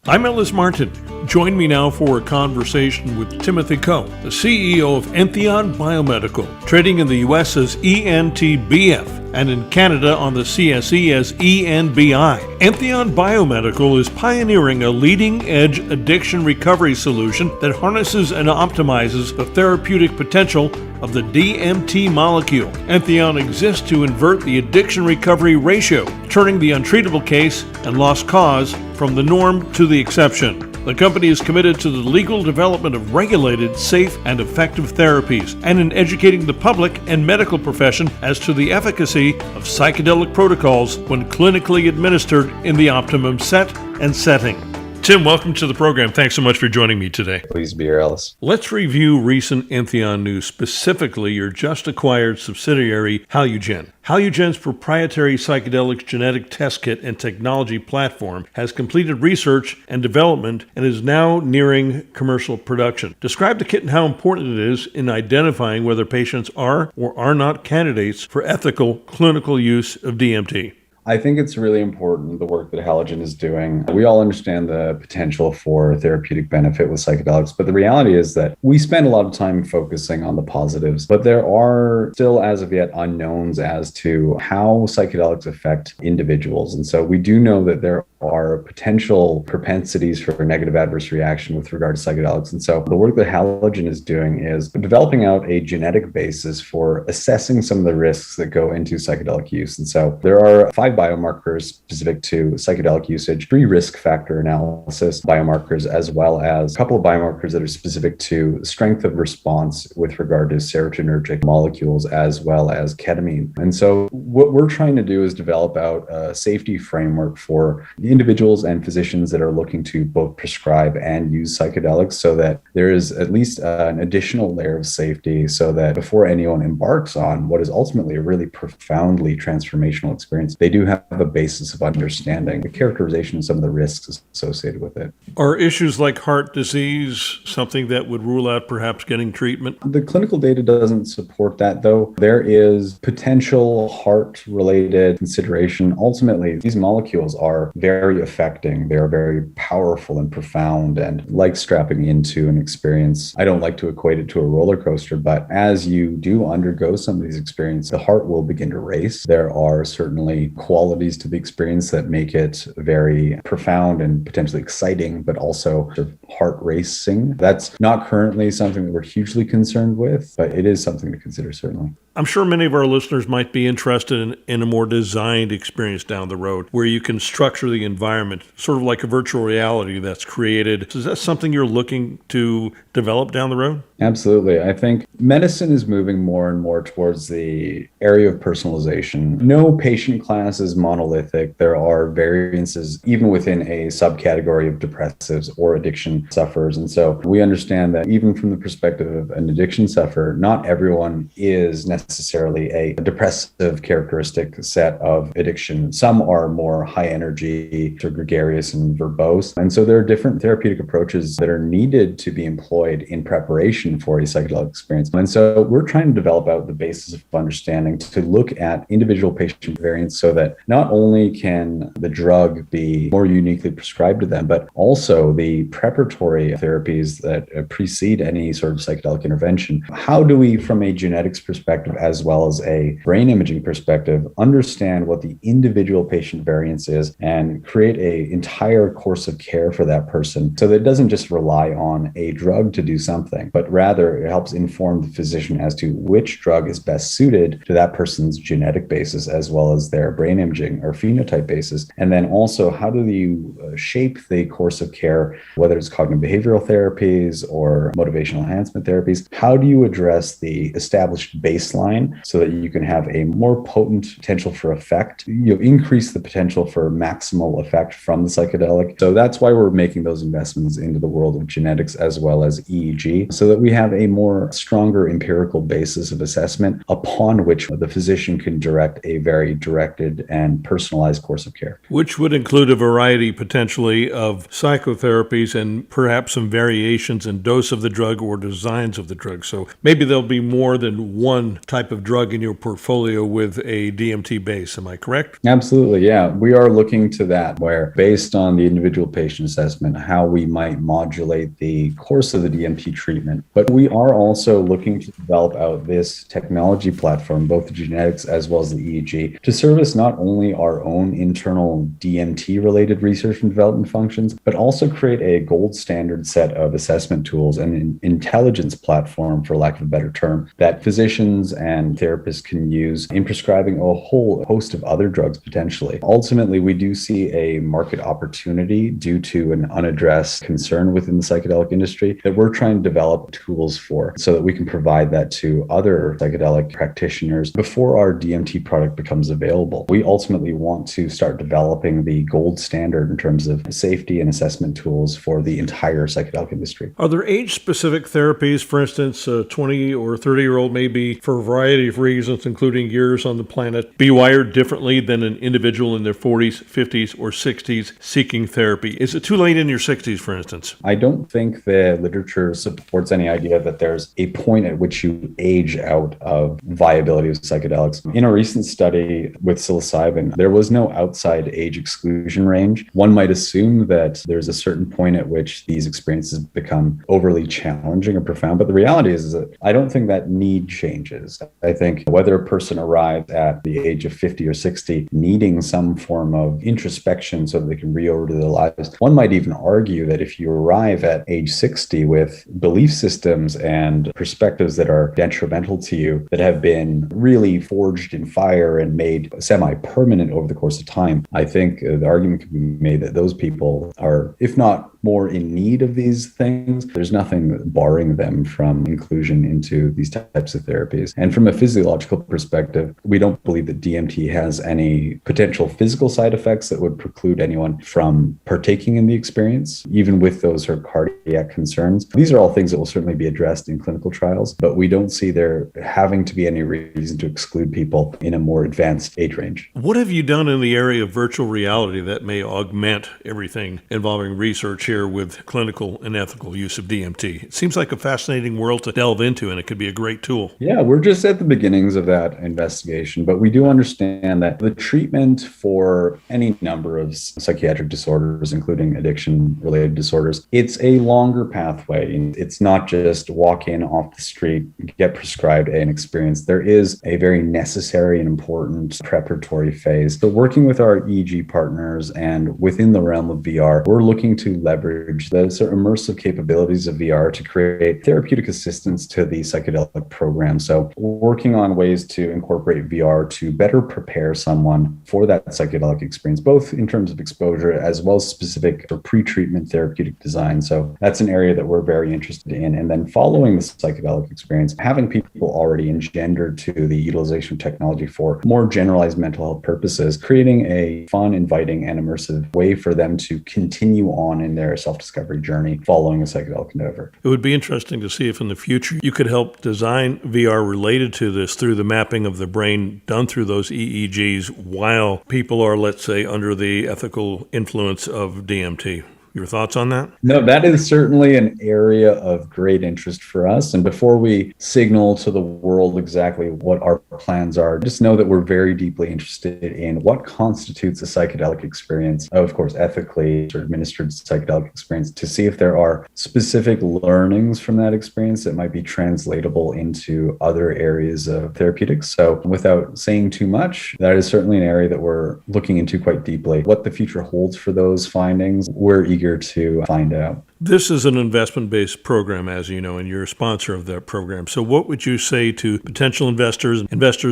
I'm Ellis Martin. Join me now for a conversation with Timothy Coe, the CEO of Entheon Biomedical, trading in the U.S. as ENTBF and in Canada on the CSE as ENBI. Entheon Biomedical is pioneering a leading-edge addiction recovery solution that harnesses and optimizes the therapeutic potential of the DMT molecule. Entheon exists to invert the addiction recovery ratio, turning the untreatable case and lost cause from the norm to the exception. The company is committed to the legal development of regulated, safe, and effective therapies, and in educating the public and medical profession as to the efficacy of psychedelic protocols when clinically administered in the optimum set and setting. Tim, welcome to the program. Thanks so much for joining me today. Pleased to be here, Ellis. Let's review recent Entheon news, specifically your just-acquired subsidiary, HaluGen. HaluGen's proprietary psychedelics genetic test kit and technology platform has completed research and development and is now nearing commercial production. Describe the kit and how important it is in identifying whether patients are or are not candidates for ethical clinical use of DMT. I think it's really important, the work that HaluGen is doing. We all understand the potential for therapeutic benefit with psychedelics, but the reality is that we spend a lot of time focusing on the positives, but there are still, as of yet, unknowns as to how psychedelics affect individuals. And so we do know that there are potential propensities for negative adverse reaction with regard to psychedelics. And so the work that HaluGen is doing is developing out a genetic basis for assessing some of the risks that go into psychedelic use. And so there are 5 biomarkers specific to psychedelic usage, 3 risk factor analysis biomarkers, as well as a couple of biomarkers that are specific to strength of response with regard to serotonergic molecules, as well as ketamine. And so what we're trying to do is develop out a safety framework for the individuals and physicians that are looking to both prescribe and use psychedelics, so that there is at least an additional layer of safety, so that before anyone embarks on what is ultimately a really profoundly transformational experience, they do have a basis of understanding the characterization of some of the risks associated with it. Are issues like heart disease something that would rule out perhaps getting treatment? The clinical data doesn't support that, though. There is potential heart-related consideration. Ultimately, these molecules are very affecting. They are very powerful and profound, and like strapping into an experience. I don't like to equate it to a roller coaster, but as you do undergo some of these experiences, the heart will begin to race. There are certainly qualities to the experience that make it very profound and potentially exciting, but also sort of heart racing. That's not currently something that we're hugely concerned with, but it is something to consider, certainly. I'm sure many of our listeners might be interested in a more designed experience down the road, where you can structure the environment, sort of like a virtual reality that's created. Is that something you're looking to develop down the road? Absolutely. I think medicine is moving more and more towards the area of personalization. No patient class is monolithic. There are variances even within a subcategory of depressives or addiction sufferers. And so we understand that even from the perspective of an addiction sufferer, not everyone is necessarily a depressive characteristic set of addiction. Some are more high energy, gregarious and verbose. And so there are different therapeutic approaches that are needed to be employed in preparation for a psychedelic experience. And so we're trying to develop out the basis of understanding to look at individual patient variants, so that not only can the drug be more uniquely prescribed to them, but also the preparatory therapies that precede any sort of psychedelic intervention. How do we, from a genetics perspective, as well as a brain imaging perspective, understand what the individual patient variance is and create an entire course of care for that person, so that it doesn't just rely on a drug to do something, but rather it helps inform the physician as to which drug is best suited to that person's genetic basis, as well as their brain imaging or phenotype basis. And then also, how do you shape the course of care, whether it's cognitive behavioral therapies or motivational enhancement therapies? How do you address the established baseline so that you can have a more potent potential for effect? You increase the potential for maximal effect from the psychedelic. So that's why we're making those investments into the world of genetics as well as EEG, so that we have a more stronger empirical basis of assessment upon which the physician can direct a very directed and personalized course of care. Which would include a variety potentially of psychotherapies and perhaps some variations in dose of the drug or designs of the drug. So maybe there'll be more than one type of drug in your portfolio with a DMT base. Am I correct? Absolutely, yeah. We are looking to that, where based on the individual patient assessment, how we might modulate the course of the DMT treatment. But we are also looking to develop out this technology platform, both the genetics as well as the EEG, to service not only our own internal DMT-related research and development functions, but also create a gold standard set of assessment tools and an intelligence platform, for lack of a better term, that physicians and therapists can use in prescribing a whole host of other drugs potentially. Ultimately, we do see a market opportunity due to an unaddressed concern within the psychedelic industry that we're trying to develop tools for so that we can provide that to other psychedelic practitioners before our DMT product becomes available. We ultimately want to start developing the gold standard in terms of safety and assessment tools for the entire psychedelic industry. Are there age-specific therapies? For instance, a 20 or 30-year-old may be, for a variety of reasons, including years on the planet, be wired differently than an individual in their 40s, 50s, or 60s seeking therapy. Is it too late in your 60s, for instance? I don't think the literature supports any idea that there's a point at which you age out of viability of psychedelics. In a recent study with psilocybin, there was no outside age exclusion range. One might assume that there's a certain point at which these experiences become overly challenging or profound, but the reality is that I don't think that need changes. I think whether a person arrives at the age of 50 or 60 needing some form of introspection so that they can reorder their lives, one might even argue that if you arrive at age 60 with belief systems and perspectives that are detrimental to you, that have been really forged in fire and made semi-permanent over the course of time, I think the argument can be made that those people are, if not more in need of these things, there's nothing barring them from inclusion into these types of therapies. And from a physiological perspective, we don't believe that DMT has any potential physical side effects that would preclude anyone from partaking in the experience, even with those sort of cardiac concerns. These are all things that will certainly be addressed in clinical trials, but we don't see there having to be any reason to exclude people in a more advanced age range. What have you done in the area of virtual reality that may augment everything involving research here with clinical and ethical use of DMT? It seems like a fascinating world to delve into, and it could be a great tool. Yeah, we're just at the beginnings of that investigation, but we do understand that the treatment for any number of psychiatric disorders, including addiction-related disorders, it's a longer pathway. It's not just walk in off the street, get prescribed an experience. There is a very necessary and important preparatory phase. So working with our EEG partners and within the realm of VR, we're looking to leverage the sort of immersive capabilities of VR to create therapeutic assistance to the psychedelic program. So we're working on ways to incorporate VR to better prepare someone for that psychedelic experience, both in terms of exposure as well as specific or pre-treatment therapeutic design. So that's an area that we're very interested in. And then following the psychedelic experience, having people already engendered to the utilization of technology for more generalized mental health purposes, creating a fun, inviting, and immersive way for them to continue on in their self-discovery journey following a psychedelic endeavor. It would be interesting to see if in the future you could help design VR related to this through the mapping of the brain done through those EEGs while people are, let's say, under the ethical influence of DMT. Your thoughts on that? No, that is certainly an area of great interest for us. And before we signal to the world exactly what our plans are, just know that we're very deeply interested in what constitutes a psychedelic experience, of course, ethically or administered psychedelic experience, to see if there are specific learnings from that experience that might be translatable into other areas of therapeutics. So without saying too much, that is certainly an area that we're looking into quite deeply. What the future holds for those findings, we're eager to find out. This is an investment-based program, as you know, and you're a sponsor of that program. So what would you say to potential investors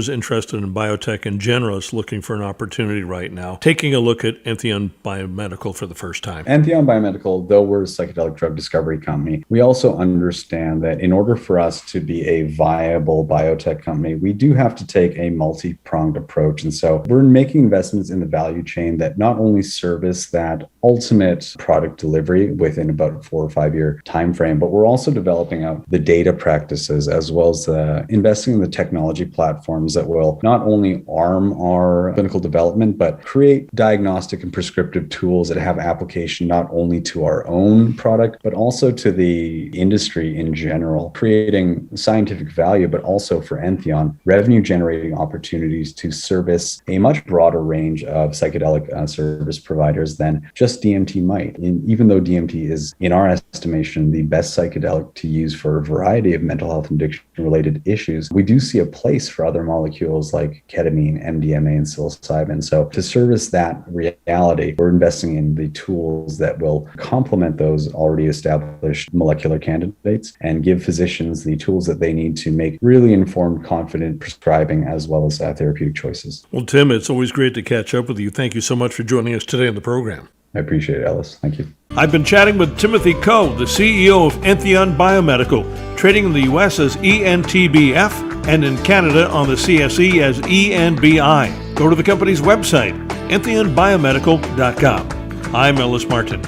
interested in biotech and generalists looking for an opportunity right now, taking a look at Entheon Biomedical for the first time? Entheon Biomedical, though we're a psychedelic drug discovery company, we also understand that in order for us to be a viable biotech company, we do have to take a multi-pronged approach. And so we're making investments in the value chain that not only service that ultimate product delivery within about a 4 or 5 year time frame. But we're also developing out the data practices as well as investing in the technology platforms that will not only arm our clinical development, but create diagnostic and prescriptive tools that have application not only to our own product, but also to the industry in general, creating scientific value, but also for Entheon, revenue generating opportunities to service a much broader range of psychedelic service providers than just DMT might. Even though DMT is, in our estimation, the best psychedelic to use for a variety of mental health and addiction-related issues, we do see a place for other molecules like ketamine, MDMA, and psilocybin. So to service that reality, we're investing in the tools that will complement those already established molecular candidates and give physicians the tools that they need to make really informed, confident prescribing as well as therapeutic choices. Well, Tim, it's always great to catch up with you. Thank you so much for joining us today on the program. I appreciate it, Ellis. Thank you. I've been chatting with Timothy Coe, the CEO of Entheon Biomedical, trading in the U.S. as ENTBF and in Canada on the CSE as ENBI. Go to the company's website, entheonbiomedical.com. I'm Ellis Martin.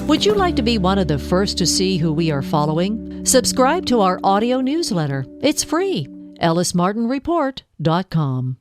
Would you like to be one of the first to see who we are following? Subscribe to our audio newsletter. It's free. EllisMartinReport.com.